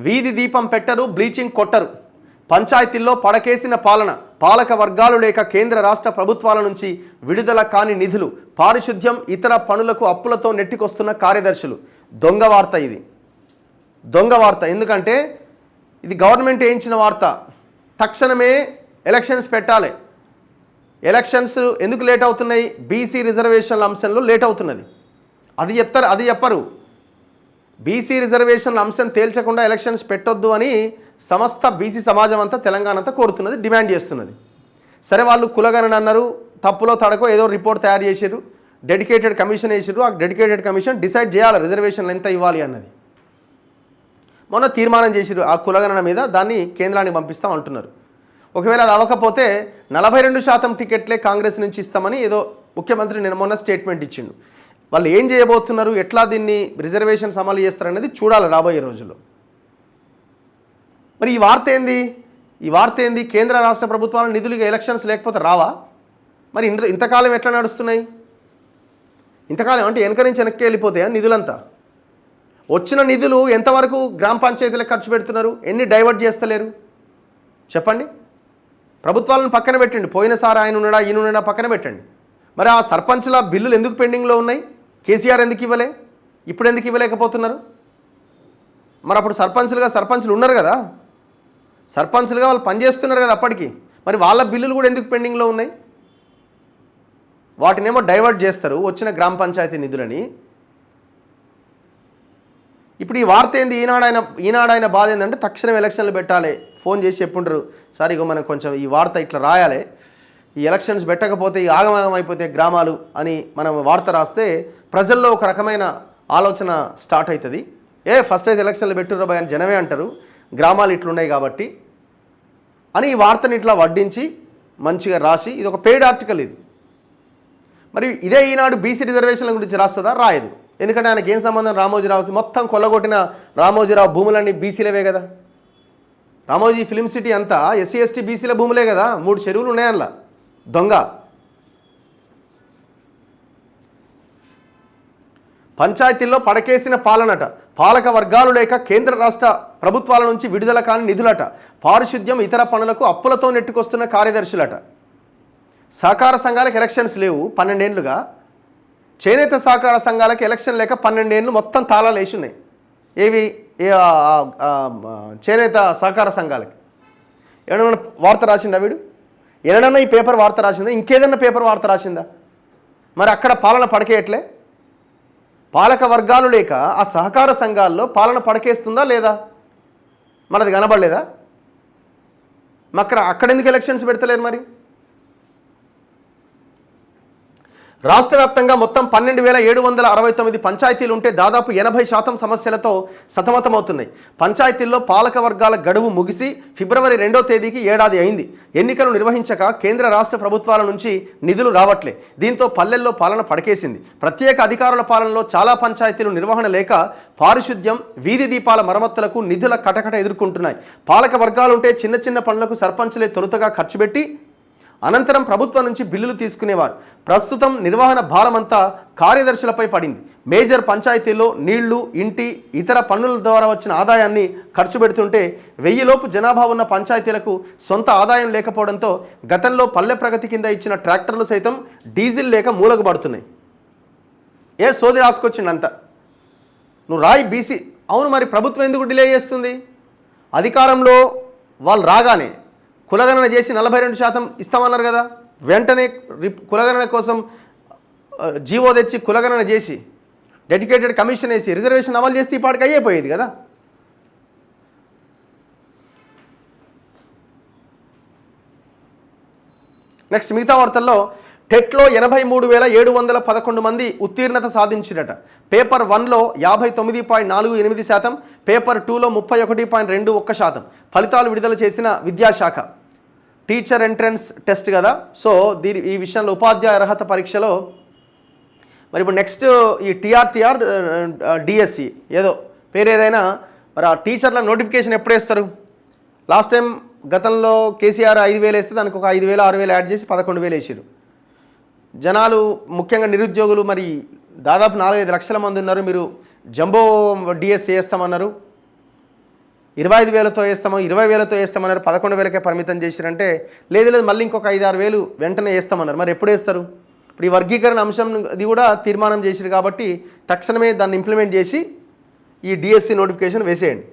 వీధి దీపం పెట్టరు, బ్లీచింగ్ కొట్టరు. పంచాయతీల్లో పడకేసిన పాలన, పాలక వర్గాలు లేక కేంద్ర రాష్ట్ర ప్రభుత్వాల నుంచి విడుదల కాని నిధులు, పారిశుద్ధ్యం ఇతర పనులకు అప్పులతో నెట్టికొస్తున్న కార్యదర్శులు. దొంగ వార్త ఇది, దొంగ వార్త. ఎందుకంటే ఇది గవర్నమెంట్ వేయించిన వార్త. తక్షణమే ఎలక్షన్స్ పెట్టాలి. ఎలక్షన్స్ ఎందుకు లేట్ అవుతున్నాయి? బీసీ రిజర్వేషన్ల అంశంలో లేట్ అవుతున్నది. అది చెప్తారు, అది చెప్పరు. బీసీ రిజర్వేషన్ల అంశం తేల్చకుండా ఎలక్షన్స్ పెట్టొద్దు అని సమస్త బీసీ సమాజం అంతా తెలంగాణ అంతా కోరుతున్నది, డిమాండ్ చేస్తున్నది. సరే, వాళ్ళు కులగణన అన్నారు, తప్పులో తడకో ఏదో రిపోర్ట్ తయారు చేసారు, డెడికేటెడ్ కమిషన్ వేసారు. ఆ డెడికేటెడ్ కమిషన్ డిసైడ్ చేయాలి రిజర్వేషన్లు ఎంత ఇవ్వాలి అన్నది. మొన్న తీర్మానం చేసారు ఆ కులగణన మీద, దాన్ని కేంద్రానికి పంపిస్తాం అంటున్నారు. ఒకవేళ అది అవ్వకపోతే 42% టికెట్లే కాంగ్రెస్ నుంచి ఇస్తామని ఏదో ముఖ్యమంత్రి నిన్న మొన్న స్టేట్మెంట్ ఇచ్చిండు. వాళ్ళు ఏం చేయబోతున్నారు, ఎట్లా దీన్ని రిజర్వేషన్స్ అమలు చేస్తారనేది చూడాలి రాబోయే రోజుల్లో. మరి ఈ వార్త ఏంది? కేంద్ర రాష్ట్ర ప్రభుత్వాల నిధులు ఎలక్షన్స్ లేకపోతే రావా? మరి ఇంతకాలం ఎట్లా నడుస్తున్నాయి? ఇంతకాలం అంటే వెనక నుంచి వెనక్కి వెళ్ళిపోతాయా నిధులంతా? వచ్చిన నిధులు ఎంతవరకు గ్రామ పంచాయతీలకు ఖర్చు పెడుతున్నారు? ఎన్ని డైవర్ట్ చేస్తలేరు చెప్పండి. ప్రభుత్వాలను పక్కన పెట్టండి, పోయినసారి ఆయన ఉన్నాడా ఈయన ఉన్నాడా పక్కన పెట్టండి. మరి ఆ సర్పంచ్ల బిల్లులు ఎందుకు పెండింగ్లో ఉన్నాయి? కేసీఆర్ ఎందుకు ఇవ్వలే? ఇప్పుడు ఎందుకు ఇవ్వలేకపోతున్నారు? మరి అప్పుడు సర్పంచ్లు ఉన్నారు కదా, సర్పంచ్లుగా వాళ్ళు పనిచేస్తున్నారు కదా అప్పటికి. మరి వాళ్ళ బిల్లులు కూడా ఎందుకు పెండింగ్లో ఉన్నాయి? వాటినేమో డైవర్ట్ చేస్తారు వచ్చిన గ్రామ పంచాయతీ నిధులని. ఇప్పుడు ఈ వార్త ఏంది? ఈనాడైన బాధ ఏంటంటే తక్షణం ఎలక్షన్లు పెట్టాలి. ఫోన్ చేసి చెప్పుంటారు, సార్ ఇగో మనం కొంచెం ఈ వార్త ఇట్లా రాయాలి, ఈ ఎలక్షన్స్ పెట్టకపోతే ఈ ఆగమాగం అయిపోతే గ్రామాలు అని మనం వార్త రాస్తే ప్రజల్లో ఒక రకమైన ఆలోచన స్టార్ట్ అవుతుంది. ఫస్ట్ అయితే ఎలక్షన్లు పెట్టుర్రా భయ అని జనమే అంటారు, గ్రామాలు ఇట్లున్నాయి కాబట్టి అని ఈ వార్తని ఇట్లా వడ్డించి మంచిగా రాసి, ఇది ఒక పెయిడ్ ఆర్టికల్ ఇది. మరి ఇదే ఈనాడు బీసీ రిజర్వేషన్ల గురించి రాస్తుందా? రాయదు. ఎందుకంటే ఆయనకి ఏం సంబంధం రామోజీరావుకి? మొత్తం కొల్లగొట్టిన రామోజీరావు భూములన్నీ బీసీలవే కదా. రామోజీ ఫిలిం సిటీ అంతా ఎస్సీ ఎస్టీ బీసీల భూములే కదా. 3 చెరువులు ఉన్నాయి అందులో. దొంగ. పంచాయతీల్లో పడకేసిన పాలనట, పాలక వర్గాలు లేక కేంద్ర రాష్ట్ర ప్రభుత్వాల నుంచి విడుదల కాని నిధులట, పారిశుద్ధ్యం ఇతర పనులకు అప్పులతో నెట్టుకొస్తున్న కార్యదర్శులట. సహకార సంఘాలకు ఎలక్షన్స్ లేవు 12 ఏళ్ళుగా. చేనేత సహకార సంఘాలకు ఎలక్షన్ లేక 12 ఏళ్ళు మొత్తం తాళాలు వేసి ఉన్నాయి. ఏవి? చేనేత సహకార సంఘాలకి. ఏమన్నా వార్త రాసిందా వీడు? ఏదైనా ఈ పేపర్ వార్త రాసిందా? ఇంకేదన్నా పేపర్ వార్త రాసిందా? మరి అక్కడ పాలన పడకేయట్లే. పాలక వర్గాలు లేక ఆ సహకార సంఘాల్లో పాలన పడకేస్తుందా లేదా? మనది కనబడలేదా? అక్కడ ఎందుకు ఎలక్షన్స్ పెడతలేరు? మరి రాష్ట్ర వ్యాప్తంగా మొత్తం 12,769 పంచాయతీలు ఉంటే దాదాపు 80% సమస్యలతో సతమతమవుతున్నాయి. పంచాయతీల్లో పాలక వర్గాల గడువు ముగిసి ఫిబ్రవరి 2వ తేదీకి ఏడాది అయింది. ఎన్నికలు నిర్వహించక కేంద్ర రాష్ట్ర ప్రభుత్వాల నుంచి నిధులు రావట్లే. దీంతో పల్లెల్లో పాలన పడకేసింది. ప్రత్యేక అధికారుల పాలనలో చాలా పంచాయతీలు నిర్వహణ లేక పారిశుద్ధ్యం, వీధి దీపాల మరమ్మతులకు నిధుల కటకట ఎదుర్కొంటున్నాయి. పాలక వర్గాలుంటే చిన్న చిన్న పనులకు సర్పంచులే తొలుతగా ఖర్చు పెట్టి అనంతరం ప్రభుత్వం నుంచి బిల్లులు తీసుకునేవారు. ప్రస్తుతం నిర్వహణ భారమంతా కార్యదర్శులపై పడింది. మేజర్ పంచాయతీల్లో నీళ్లు, ఇంటి, ఇతర పన్నుల ద్వారా వచ్చిన ఆదాయాన్ని ఖర్చు పెడుతుంటే 1000 లోపు జనాభా ఉన్న పంచాయతీలకు సొంత ఆదాయం లేకపోవడంతో గతంలో పల్లె ప్రగతి కింద ఇచ్చిన ట్రాక్టర్లు సైతం డీజిల్ లేక మూలకు పడుతున్నాయి. సోది రాసుకొచ్చిండంతా. నువ్వు రాయి బీసీ. అవును, మరి ప్రభుత్వం ఎందుకు డిలే చేస్తుంది? అధికారంలో వాళ్ళు రాగానే కులగణన చేసి 42% ఇస్తామన్నారు కదా. వెంటనే కులగణన కోసం జీవో తెచ్చి కులగణన చేసి డెడికేటెడ్ కమిషన్ వేసి రిజర్వేషన్ అమలు చేస్తే ఈ పాటికి అయిపోయేది కదా. నెక్స్ట్ మిగతా వార్తల్లో టెట్లో 83,711 మంది ఉత్తీర్ణత సాధించినట. పేపర్ 1లో 59.48%, పేపర్ 2లో 31.21%. ఫలితాలు విడుదల చేసిన విద్యాశాఖ. టీచర్ ఎంట్రన్స్ టెస్ట్ కదా, సో ఈ విషయంలో ఉపాధ్యాయ అర్హత పరీక్షలో మరి ఇప్పుడు నెక్స్ట్ ఈ టీఆర్టీఆర్ డిఎస్సి ఏదో పేరు ఏదైనా మరి ఆ టీచర్ల నోటిఫికేషన్ ఎప్పుడు వేస్తారు? లాస్ట్ టైం గతంలో కేసీఆర్ 5,000 వేస్తే దానికి ఒక 5,000 6,000 యాడ్ చేసి 11,000 వేసారు. జనాలు ముఖ్యంగా నిరుద్యోగులు మరి దాదాపు 4-5 లక్షల మంది ఉన్నారు. మీరు జంబో డిఎస్సి వేస్తామన్నారు. 25,000తో వేస్తామో 20,000తో వేస్తామన్నారు, 11,000కే పరిమితం చేసిరంటే లేదు మళ్ళీ ఇంకొక 5-6 వేలు వెంటనే వేస్తామన్నారు. మరి ఎప్పుడు వేస్తారు? ఇప్పుడు ఈ వర్గీకరణ అంశం అది కూడా తీర్మానం చేసిరు కాబట్టి తక్షణమే దాన్ని ఇంప్లిమెంట్ చేసి ఈ డిఎస్సి నోటిఫికేషన్ వేసేయండి.